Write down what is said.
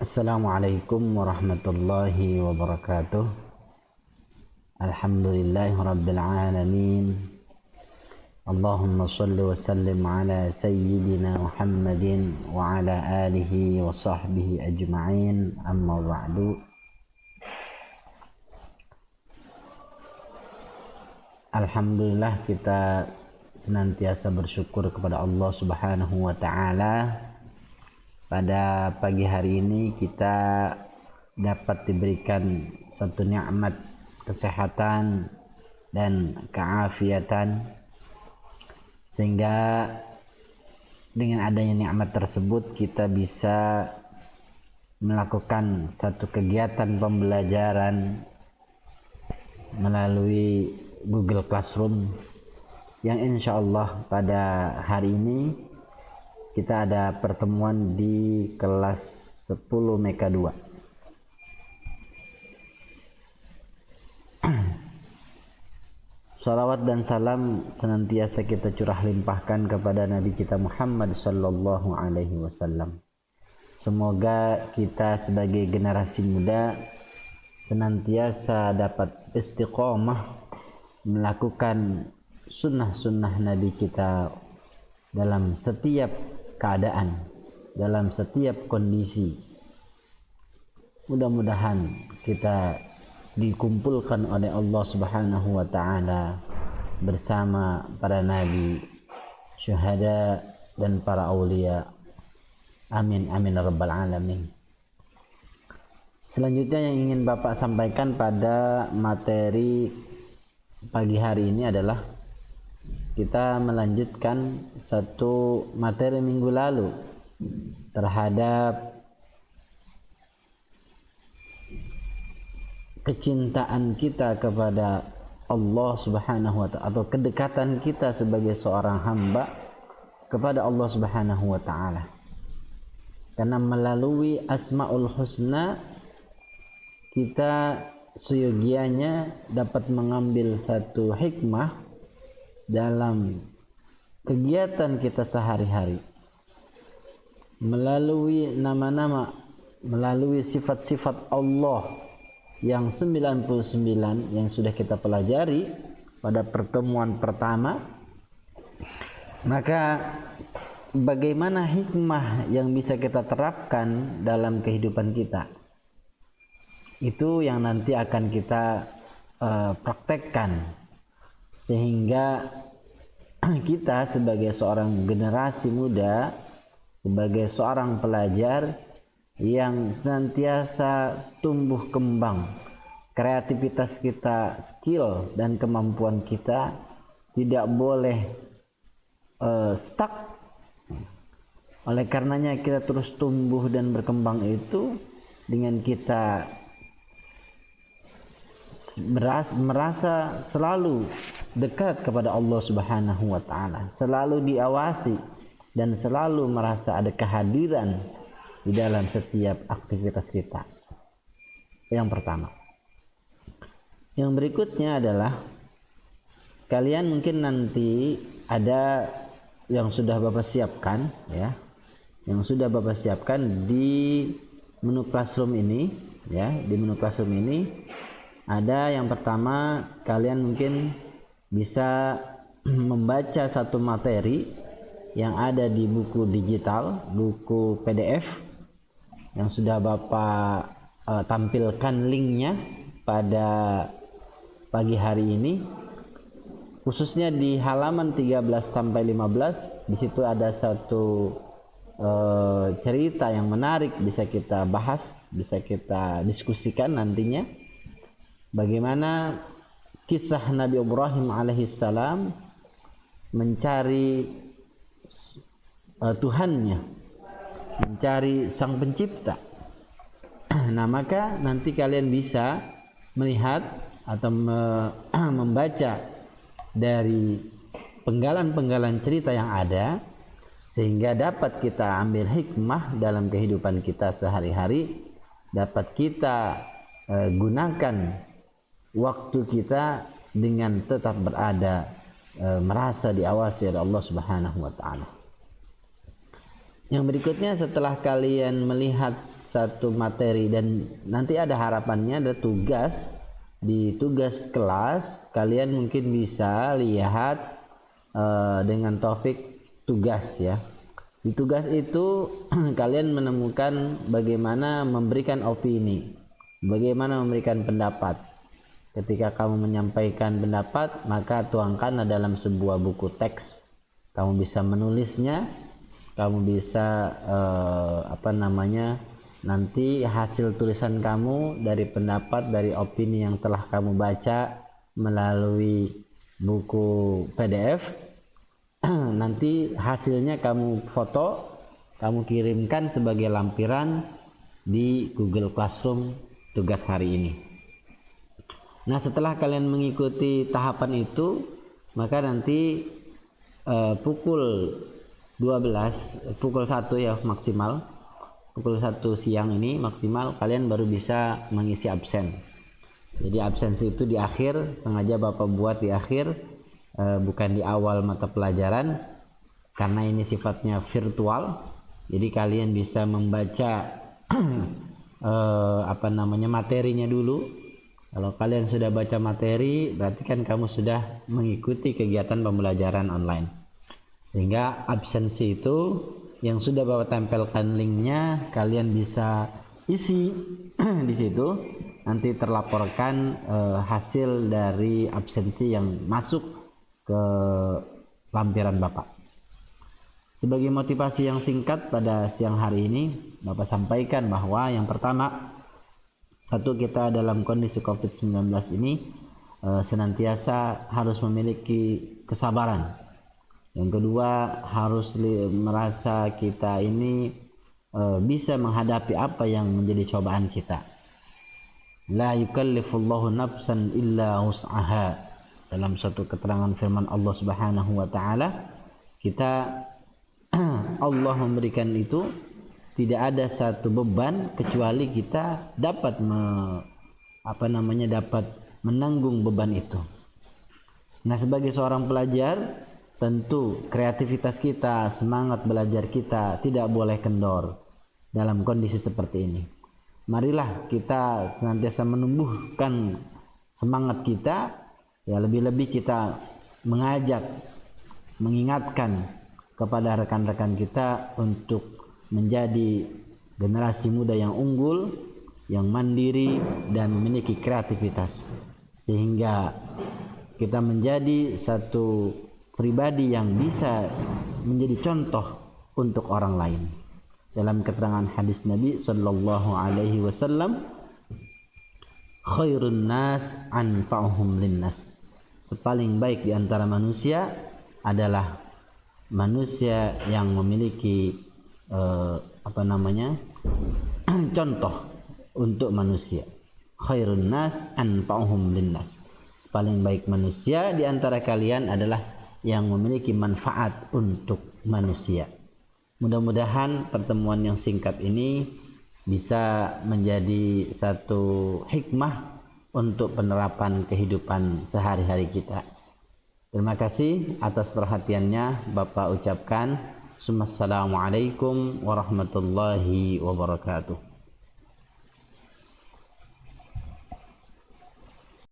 Assalamualaikum warahmatullahi wabarakatuh. Alhamdulillahi rabbil alamin. Allahumma salli wa sallim ala sayyidina Muhammadin wa ala alihi wa sahbihi ajma'in. Amma ba'du. Alhamdulillah, kita senantiasa bersyukur kepada Allah Subhanahu wa ta'ala. Pada pagi hari ini kita dapat diberikan satu nikmat kesehatan dan keafiatan, sehingga dengan adanya nikmat tersebut kita bisa melakukan satu kegiatan pembelajaran melalui Google Classroom yang insya Allah pada hari ini kita ada pertemuan di kelas 10 Meka 2. Salawat dan salam senantiasa kita curah limpahkan kepada Nabi kita Muhammad sallallahu alaihi wasallam. Semoga kita sebagai generasi muda senantiasa dapat istiqomah melakukan sunnah-sunnah Nabi kita dalam setiap keadaan, dalam setiap kondisi. Mudah-mudahan kita dikumpulkan oleh Allah Subhanahu wa ta'ala bersama para nabi, syuhada dan para aulia. Amin amin rabbal alamin. Selanjutnya yang ingin Bapak sampaikan pada materi pagi hari ini adalah kita melanjutkan satu materi minggu lalu terhadap kecintaan kita kepada Allah Subhanahu wa ta'ala, atau kedekatan kita sebagai seorang hamba kepada Allah Subhanahu wa ta'ala. Karena melalui Asmaul Husna kita seyogianya dapat mengambil satu hikmah dalam kegiatan kita sehari-hari, melalui nama-nama, melalui sifat-sifat Allah yang 99 yang sudah kita pelajari pada pertemuan pertama. Maka bagaimana hikmah yang bisa kita terapkan dalam kehidupan kita, itu yang nanti akan kita praktekkan, sehingga kita sebagai seorang generasi muda, sebagai seorang pelajar yang senantiasa tumbuh kembang, kreativitas kita, skill dan kemampuan kita tidak boleh stuck. Oleh karenanya kita terus tumbuh dan berkembang itu dengan kita merasa selalu dekat kepada Allah Subhanahu wa ta'ala, selalu diawasi dan selalu merasa ada kehadiran di dalam setiap aktivitas kita. Yang pertama. Yang berikutnya adalah kalian mungkin nanti ada yang sudah Bapak siapkan, ya, yang sudah Bapak siapkan di menu Classroom ini, ya, di menu Classroom ini ada yang pertama, kalian mungkin bisa membaca satu materi yang ada di buku digital, buku PDF yang sudah Bapak tampilkan linknya pada pagi hari ini, khususnya di halaman 13 sampai 15. Di situ ada satu cerita yang menarik, bisa kita bahas, bisa kita diskusikan nantinya. Bagaimana kisah Nabi Ibrahim alaihissalam mencari Tuhannya, mencari Sang Pencipta. Nah, maka nanti kalian bisa melihat atau membaca dari penggalan-penggalan cerita yang ada, sehingga dapat kita ambil hikmah dalam kehidupan kita sehari-hari, dapat kita gunakan waktu kita dengan tetap berada merasa diawasi oleh Allah Subhanahu wa ta'ala. Yang berikutnya, setelah kalian melihat satu materi dan nanti ada harapannya ada tugas. Di tugas kelas kalian mungkin bisa lihat dengan topik tugas ya. Di tugas itu kalian menemukan bagaimana memberikan opini, bagaimana memberikan pendapat. Ketika kamu menyampaikan pendapat, maka tuangkanlah dalam sebuah buku teks. Kamu bisa menulisnya, kamu bisa nanti hasil tulisan kamu dari pendapat, dari opini yang telah kamu baca melalui buku PDF. Nanti hasilnya kamu foto, kamu kirimkan sebagai lampiran di Google Classroom tugas hari ini. Nah, setelah kalian mengikuti tahapan itu, maka nanti pukul 1 ya maksimal, pukul 1 siang ini maksimal kalian baru bisa mengisi absen. Jadi absensi itu di akhir, sengaja Bapak buat di akhir, bukan di awal mata pelajaran, karena ini sifatnya virtual. Jadi kalian bisa membaca materinya dulu. Kalau kalian sudah baca materi, berarti kan kamu sudah mengikuti kegiatan pembelajaran online. Sehingga absensi itu yang sudah Bapak tempelkan linknya, kalian bisa isi di situ. Nanti terlaporkan hasil dari absensi yang masuk ke lampiran Bapak. Sebagai motivasi yang singkat pada siang hari ini, Bapak sampaikan bahwa yang pertama, satu, kita dalam kondisi COVID-19 ini senantiasa harus memiliki kesabaran. Yang kedua, harus merasa kita ini bisa menghadapi apa yang menjadi cobaan kita. La yukallifullahu nafsan illa wus'aha. Dalam satu keterangan firman Allah Subhanahu wa taala, kita Allah memberikan itu, tidak ada satu beban kecuali kita dapat dapat menanggung beban itu. Nah, sebagai seorang pelajar, tentu kreativitas kita, semangat belajar kita tidak boleh kendor dalam kondisi seperti ini. Marilah kita senantiasa menumbuhkan semangat kita, ya lebih-lebih kita mengajak, mengingatkan kepada rekan-rekan kita untuk menjadi generasi muda yang unggul, yang mandiri dan memiliki kreativitas, sehingga kita menjadi satu pribadi yang bisa menjadi contoh untuk orang lain. Dalam keterangan hadis Nabi sallallahu alaihi wasallam, khairun nas anfa'uhum linnas. Sepaling baik di antara manusia adalah manusia yang memiliki contoh untuk manusia. Khairun nas anfa'uhum linnas. Paling baik manusia di antara kalian adalah yang memiliki manfaat untuk manusia. Mudah-mudahan pertemuan yang singkat ini bisa menjadi satu hikmah untuk penerapan kehidupan sehari-hari kita. Terima kasih atas perhatiannya Bapak ucapkan. Assalamualaikum warahmatullahi wabarakatuh.